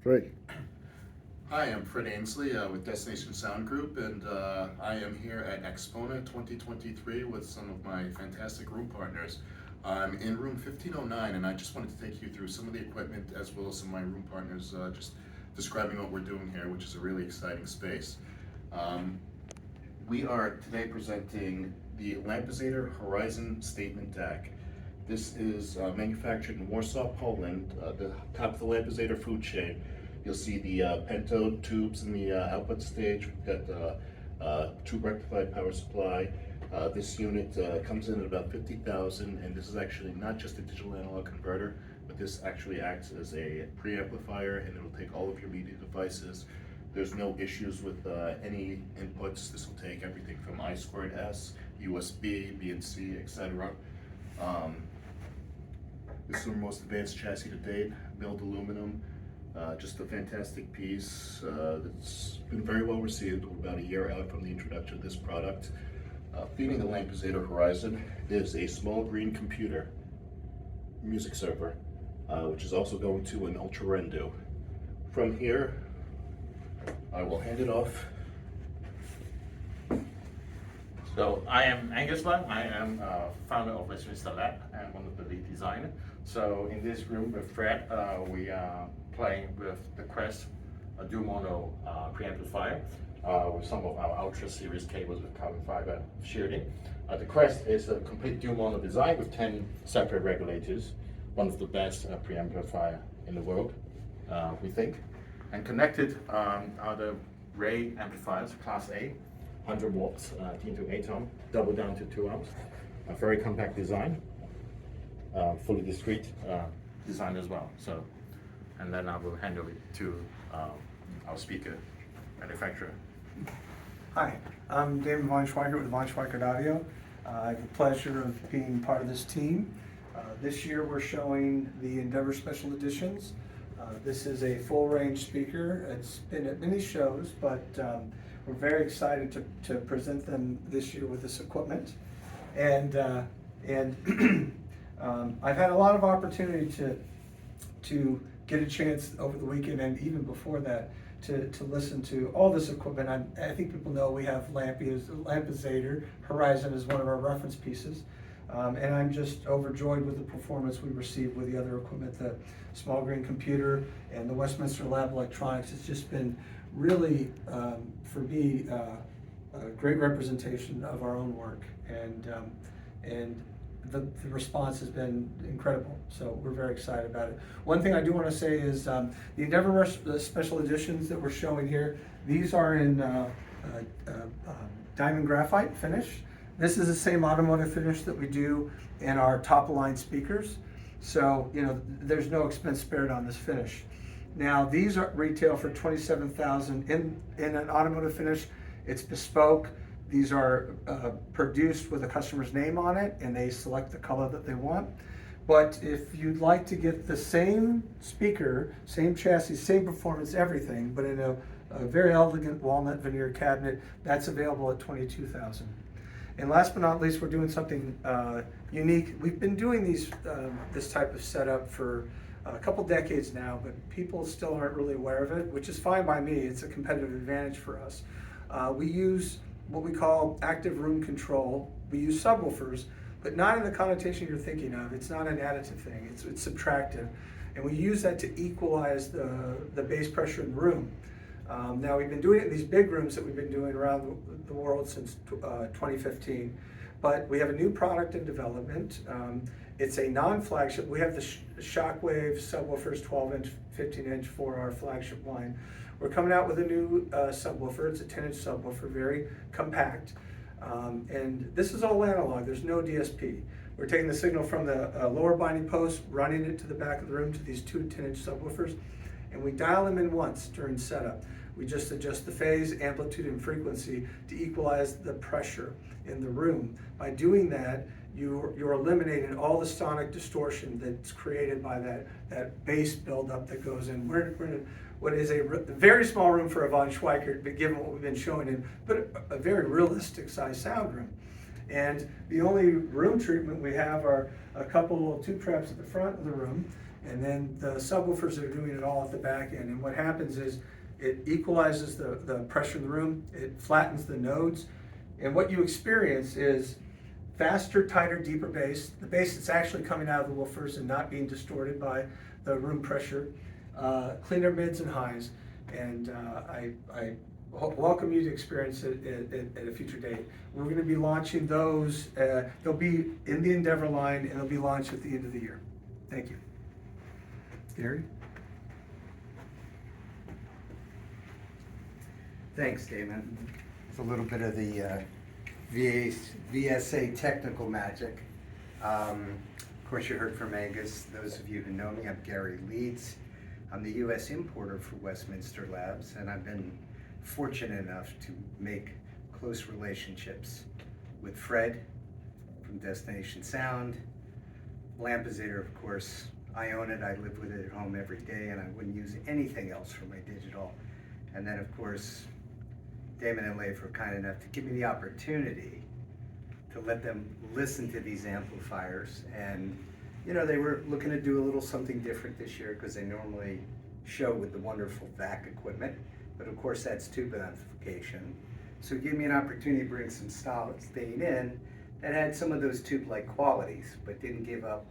Three. Hi, I'm Fred Ainsley with Destination Sound Group, and I am here at AXPONA 2023 with some of my fantastic room partners. I'm in room 1509, and I just wanted to take you through some of the equipment as well as some of my room partners, just describing what we're doing here, which is a really exciting space. We are today presenting the Lampizator Horizon Statement Deck. This is manufactured in Warsaw, Poland, the top of the Lampizator food chain. You'll see the pentode tubes in the output stage. We've got tube rectified power supply. This unit comes in at about 50,000, and this is actually not just a digital analog converter, but this actually acts as a preamplifier, and it'll take all of your media devices. There's no issues with any inputs. This will take everything from I2S, USB, BNC, etc. This is our most advanced chassis to date, milled aluminum. Just a fantastic piece that's been very well received. We're about a year out from the introduction of this product. Feeding the Lampizator Horizon is a small green computer music server, which is also going to an Ultra Rendo. From here, I will hand it off. So I am Angus Lang. I am founder of Westminster Lab and one of the lead designers. So in this room with Fred, we are playing with the Quest dual mono preamplifier with some of our Ultra series cables with carbon fiber shielding. The Quest is a complete dual mono design with 10 separate regulators, one of the best preamplifier in the world, we think. And connected are the Ray amplifiers, Class A, 100 watts, 10 to 8 ohm, double down to 2 ohms. A very compact design, fully discrete design as well. So, and then I will hand over to our speaker manufacturer. Hi, I'm David Von Schweikert with Von Schweikert Audio. I have the pleasure of being part of this team. This year we're showing the Endeavor Special Editions. This is a full range speaker. It's been at many shows, but we're very excited to present them this year with this equipment. And I've had a lot of opportunity to get a chance over the weekend and even before that to listen to all this equipment. I think people know we have Lampizator Horizon is one of our reference pieces. And I'm just overjoyed with the performance we received with the other equipment. The small green computer and the Westminster Lab electronics. It's just been really, for me, a great representation of our own work. And the response has been incredible. So we're very excited about it. One thing I do want to say is the Endeavor Special Editions that we're showing here, these are in diamond graphite finish. This is the same automotive finish that we do in our top-of-line speakers. So, you know, there's no expense spared on this finish. Now, these are retail for $27,000 in an automotive finish. It's bespoke. These are produced with a customer's name on it, and they select the color that they want. But if you'd like to get the same speaker, same chassis, same performance, everything, but in a very elegant walnut veneer cabinet, that's available at $22,000. And last but not least, we're doing something unique. We've been doing this type of setup for a couple decades now, but people still aren't really aware of it, which is fine by me. It's a competitive advantage for us. We use what we call active room control. We use subwoofers, but not in the connotation you're thinking of. It's not an additive thing, it's subtractive. And we use that to equalize the bass pressure in the room. Now we've been doing it in these big rooms that we've been doing around the world since 2015, but we have a new product in development. It's a non-flagship. We have the Shockwave subwoofers, 12-inch, 15-inch for our flagship line. We're coming out with a new subwoofer. It's a 10-inch subwoofer, very compact. And this is all analog. There's no DSP. We're taking the signal from the lower binding post, running it to the back of the room to these two 10-inch subwoofers, and we dial them in once during setup. We just adjust the phase, amplitude, and frequency to equalize the pressure in the room. By doing that, you're eliminating all the sonic distortion that's created by that bass buildup that goes in. We're in what is a very small room for a Von Schweikert, but given what we've been showing in, but a very realistic size sound room. And the only room treatment we have are a couple little tube traps at the front of the room And then the subwoofers are doing it all at the back end. And what happens is it equalizes the pressure in the room, it flattens the nodes, and what you experience is faster, tighter, deeper bass. The bass that's actually coming out of the woofers and not being distorted by the room pressure, cleaner mids and highs. And I welcome you to experience it at a future date. We're going to be launching those. They'll be in the Endeavor line, and they'll be launched at the end of the year. Thank you. Gary? Thanks, Damon. It's a little bit of the VSA technical magic. Of course, you heard from Angus. Those of you who know me, I'm Gary Leeds. I'm the U.S. importer for Westminster Labs, and I've been fortunate enough to make close relationships with Fred from Destination Sound. Lampezator, of course, I own it. I live with it at home every day, and I wouldn't use anything else for my digital. And then, of course, Damon and Leif were kind enough to give me the opportunity to let them listen to these amplifiers. And, you know, they were looking to do a little something different this year because they normally show with the wonderful VAC equipment. But of course, that's tube amplification. So it gave me an opportunity to bring some solid state in that had some of those tube-like qualities, but didn't give up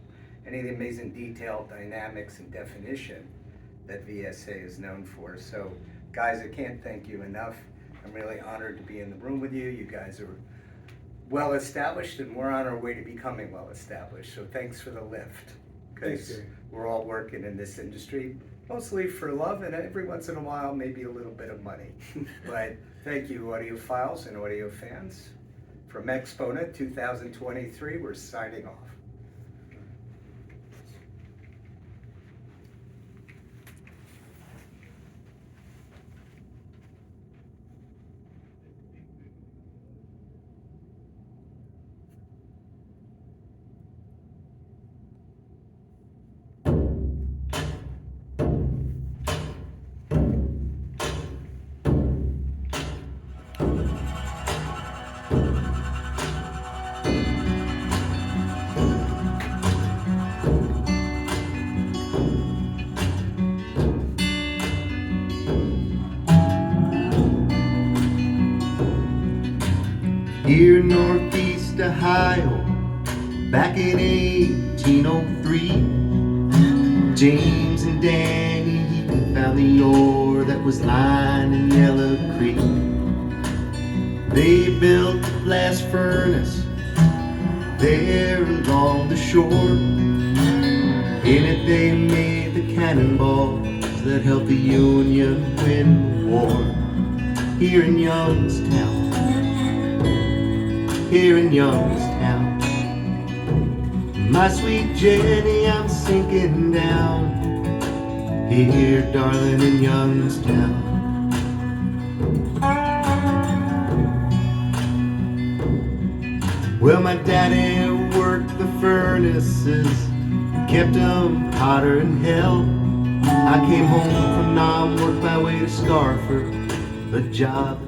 any of the amazing detail, dynamics, and definition that VSA is known for. So, guys, I can't thank you enough. I'm really honored to be in the room with you. You guys are well established, and we're on our way to becoming well established. So thanks for the lift, because we're all working in this industry, mostly for love, and every once in a while, maybe a little bit of money. But thank you, audiophiles and audio fans. From AXPONA 2023, we're signing off. Here in Northeast Ohio, back in 1803, James and Danny Heaton found the ore that was lying in Yellow Creek. They built a blast furnace there along the shore. In it they made the cannonballs that helped the Union win the war. Here in Youngstown, here in Youngstown, my sweet Jenny, I'm sinking down. Here, darling, in Youngstown. Well, my daddy worked the furnaces, kept them hotter than hell. I came home from Nam, worked my way to Starford, a job